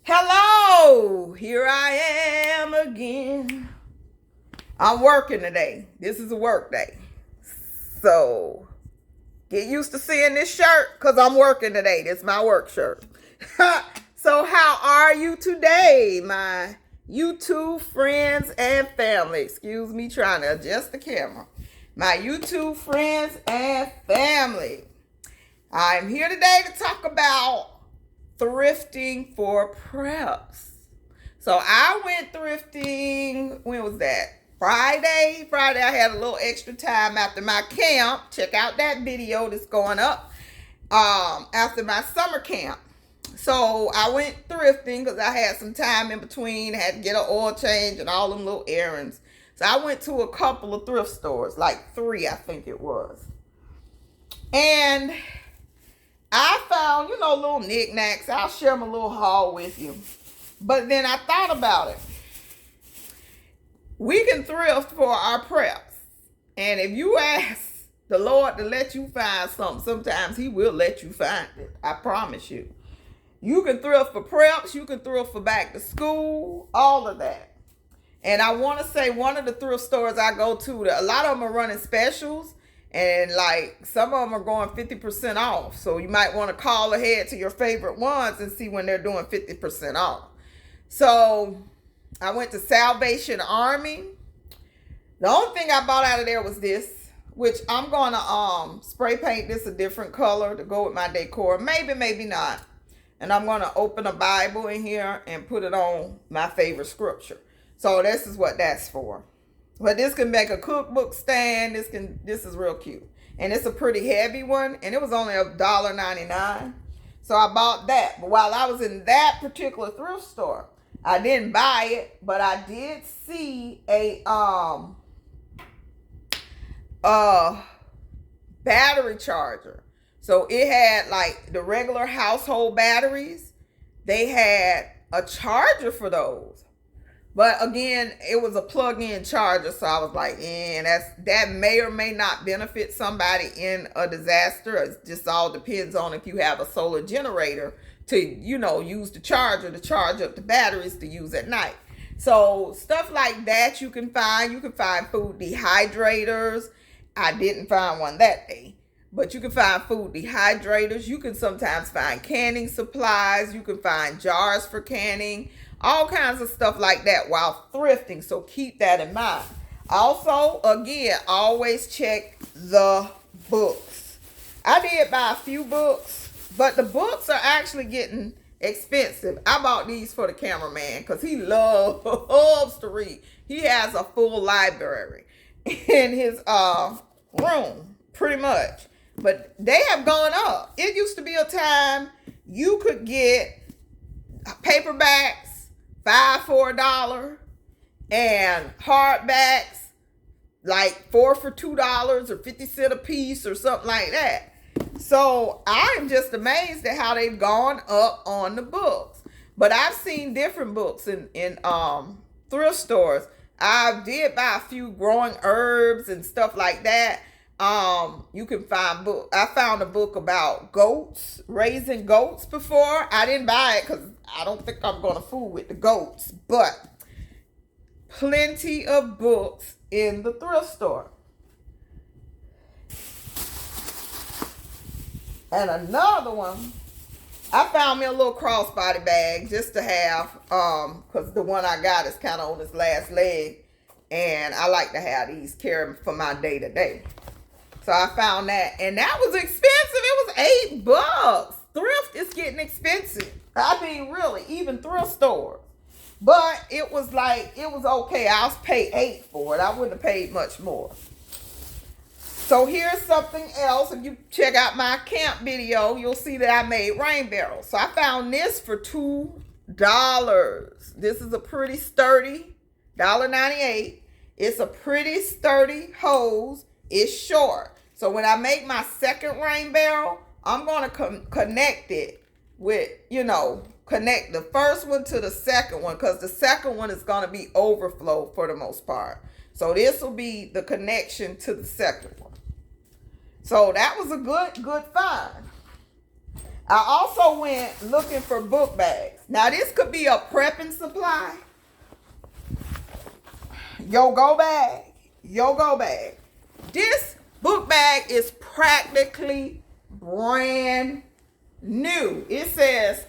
Hello, here I am again. I'm working today. This is a work day. So get used to seeing this shirt because I'm working today. This is my work shirt. So how are you today, my YouTube friends and family? Excuse me, trying to adjust the camera. My YouTube friends and family. I'm here today to talk about thrifting for preps. So I went thrifting, when was that? Friday I had a little extra time after my camp. Check out that video that's going up after my summer camp. So I went thrifting because I had some time in between, had to get an oil change and all them little errands. So I went to a couple of thrift stores, like 3 I think it was. And I found, little knickknacks. I'll share my little haul with you. But then I thought about it. We can thrift for our preps. And if you ask the Lord to let you find something, sometimes he will let you find it. I promise you. You can thrift for preps. You can thrift for back to school. All of that. And I want to say one of the thrift stores I go to, a lot of them are running specials. And like some of them are going 50% off. So you might want to call ahead to your favorite ones and see when they're doing 50% off. So I went to Salvation Army. The only thing I bought out of there was this, which I'm going to spray paint this a different color to go with my decor. Maybe, maybe not. And I'm going to open a Bible in here and put it on my favorite scripture. So this is what that's for. But this can make a cookbook stand. This is real cute. And it's a pretty heavy one. And it was only $1.99. So I bought that. But while I was in that particular thrift store, I didn't buy it. But I did see a battery charger. So it had like the regular household batteries. They had a charger for those. But again, it was a plug-in charger, so I was like, that may or may not benefit somebody in a disaster. It just all depends on if you have a solar generator to, use the charger to charge up the batteries to use at night. So stuff like that you can find. You can find food dehydrators. I didn't find one that day. But you can find food dehydrators. You can sometimes find canning supplies. You can find jars for canning. All kinds of stuff like that while thrifting. So keep that in mind. Also, again, always check the books. I did buy a few books, but the books are actually getting expensive. I bought these for the cameraman because he loves to read. He has a full library in his room, pretty much. But they have gone up. It used to be a time you could get paperbacks $5 for $1 and hardbacks like 4 for $2 or 50 cents a piece or something like that. So I'm just amazed at how they've gone up on the books. But I've seen different books in thrift stores. I did buy a few growing herbs and stuff like that. You can find book. I found a book about goats, raising goats before. I didn't buy it because I don't think I'm going to fool with the goats, but plenty of books in the thrift store. And another one, I found me a little crossbody bag just to have, because the one I got is kind of on its last leg, and I like to have these carry for my day to day. So I found that, and that was expensive. It was $8. Thrift is getting expensive. I mean, really, even thrift stores. But it was okay. I was paid $8 for it. I wouldn't have paid much more. So here's something else. If you check out my camp video, you'll see that I made rain barrels. So I found this for $2. This is a pretty sturdy, $1.98. It's a pretty sturdy hose. It's short. So when I make my second rain barrel, I'm going to connect it with, connect the first one to the second one, because the second one is going to be overflow for the most part. So this will be the connection to the second one. So that was a good find. I also went looking for book bags. Now, this could be a prepping supply. Yo go bag. This book bag is practically brand new. It says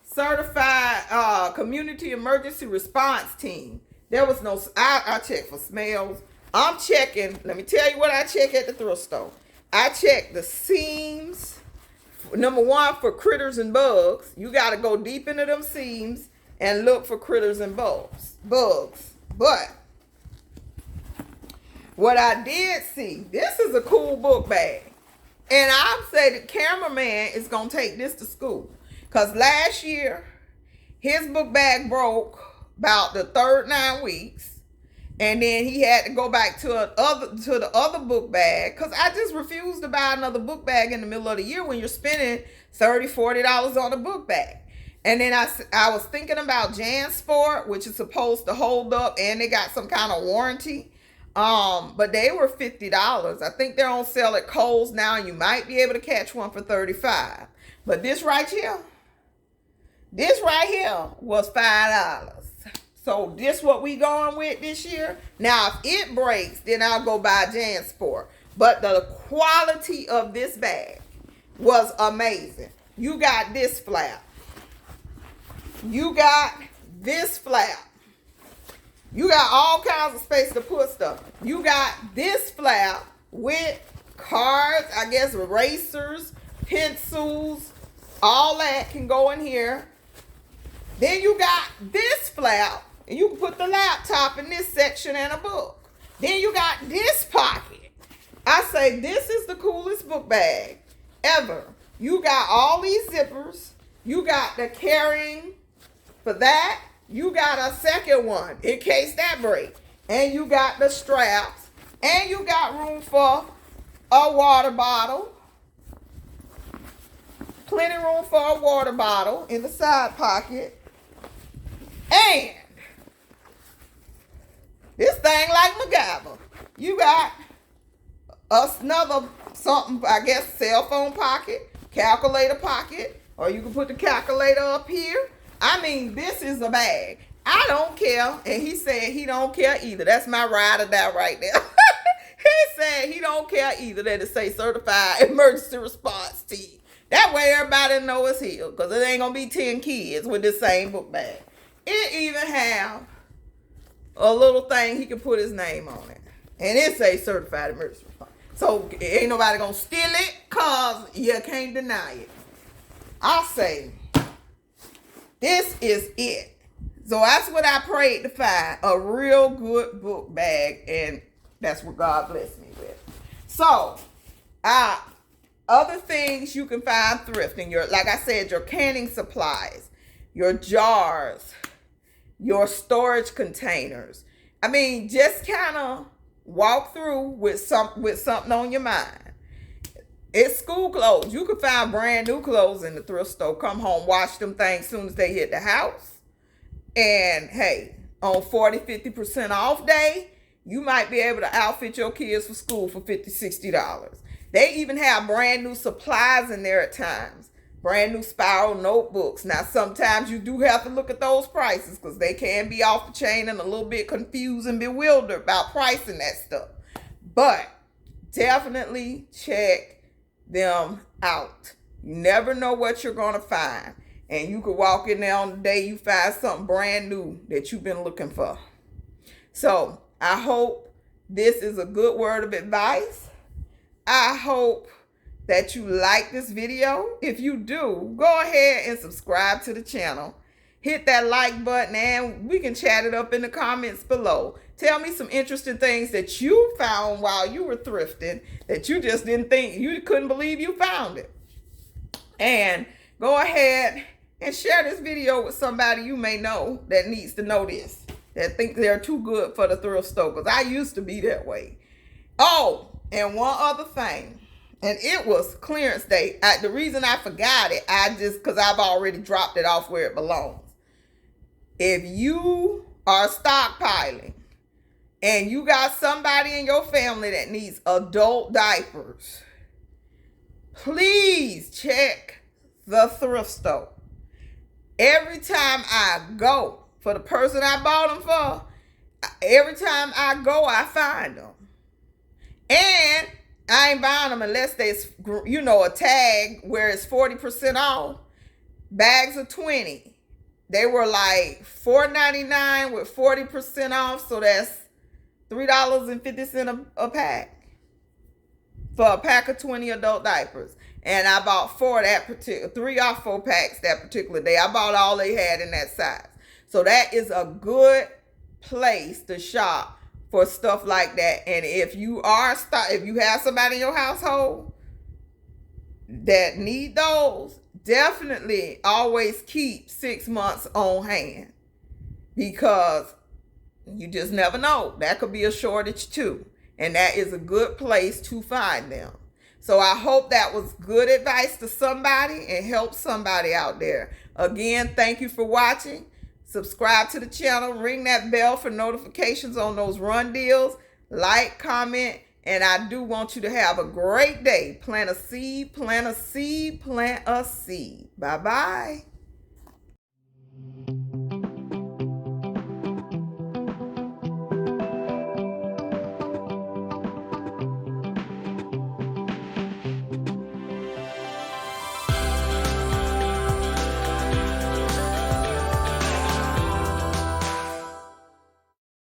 certified community emergency response team. There was no, I checked for smells. I'm checking, let me tell you what I check at the thrift store. I check the seams. Number one, for critters and bugs. You got to go deep into them seams and look for critters and bugs. But what I did see, this is a cool book bag. And I'd say the cameraman is going to take this to school. Because last year, his book bag broke about the third 9 weeks. And then he had to go back to the other book bag. Because I just refused to buy another book bag in the middle of the year when you're spending $30, $40 on a book bag. And then I was thinking about JanSport, which is supposed to hold up. And they got some kind of warranty. But they were $50. I think they're on sale at Kohl's now. You might be able to catch one for $35. But this right here was $5. So this what we going with this year. Now, if it breaks, then I'll go buy JanSport. But the quality of this bag was amazing. You got this flap. You got this flap. You got all kinds of space to put stuff. You got this flap with cards, I guess erasers, pencils, all that can go in here. Then you got this flap, and you can put the laptop in this section and a book. Then you got this pocket. I say this is the coolest book bag ever. You got all these zippers. You got the carrying for that. You got a second one in case that breaks. And you got the straps. And you got room for a water bottle. Plenty room for a water bottle in the side pocket. And this thing like MacGyver. You got another something, I guess, cell phone pocket, calculator pocket, or you can put the calculator up here. I mean, this is a bag. I don't care. And he said he don't care either. That's my ride or die right there. He said he don't care either that it say certified emergency response team. That way everybody know it's here. Because it ain't going to be 10 kids with this same book bag. It even have a little thing he can put his name on it. And it say certified emergency response. So ain't nobody going to steal it because you can't deny it. I say this is it. So that's what I prayed to find. A real good book bag. And that's what God blessed me with. So, other things you can find thrifting. Like I said, your canning supplies, your jars, your storage containers. I mean, just kind of walk through with something on your mind. It's school clothes. You can find brand new clothes in the thrift store. Come home, wash them things as soon as they hit the house. And hey, on 40, 50% off day, you might be able to outfit your kids for school for $50, $60. They even have brand new supplies in there at times. Brand new spiral notebooks. Now, sometimes you do have to look at those prices because they can be off the chain and a little bit confused and bewildered about pricing that stuff. But definitely check them out. You never know what you're going to find. And you could walk in there on the day you find something brand new that you've been looking for. So, I hope this is a good word of advice. I hope that you like this video. If you do, go ahead and subscribe to the channel. Hit that like button and we can chat it up in the comments below. Tell me some interesting things that you found while you were thrifting that you just didn't think, you couldn't believe you found it. And go ahead and share this video with somebody you may know that needs to know this, that think they're too good for the thrift store, because I used to be that way. Oh, and one other thing, and it was clearance day. The reason I forgot it, because I've already dropped it off where it belongs. If you are stockpiling and you got somebody in your family that needs adult diapers, please check the thrift store. Every time I go, for the person I bought them for, every time I go, I find them. And I ain't buying them unless there's, a tag where it's 40% off. Bags of 20. They were like $4.99 with 40% off. So that's $3.50 a pack. For a pack of 20 adult diapers. And I bought 3 or 4 packs that particular day. I bought all they had in that size. So that is a good place to shop for stuff like that. And if you have somebody in your household that need those, definitely always keep 6 months on hand, because you just never know. That could be a shortage too. And that is a good place to find them. So I hope that was good advice to somebody and help somebody out there. Again, thank you for watching. Subscribe to the channel. Ring that bell for notifications on those run deals. Like, comment, and I do want you to have a great day. Plant a seed, plant a seed, plant a seed. Bye-bye.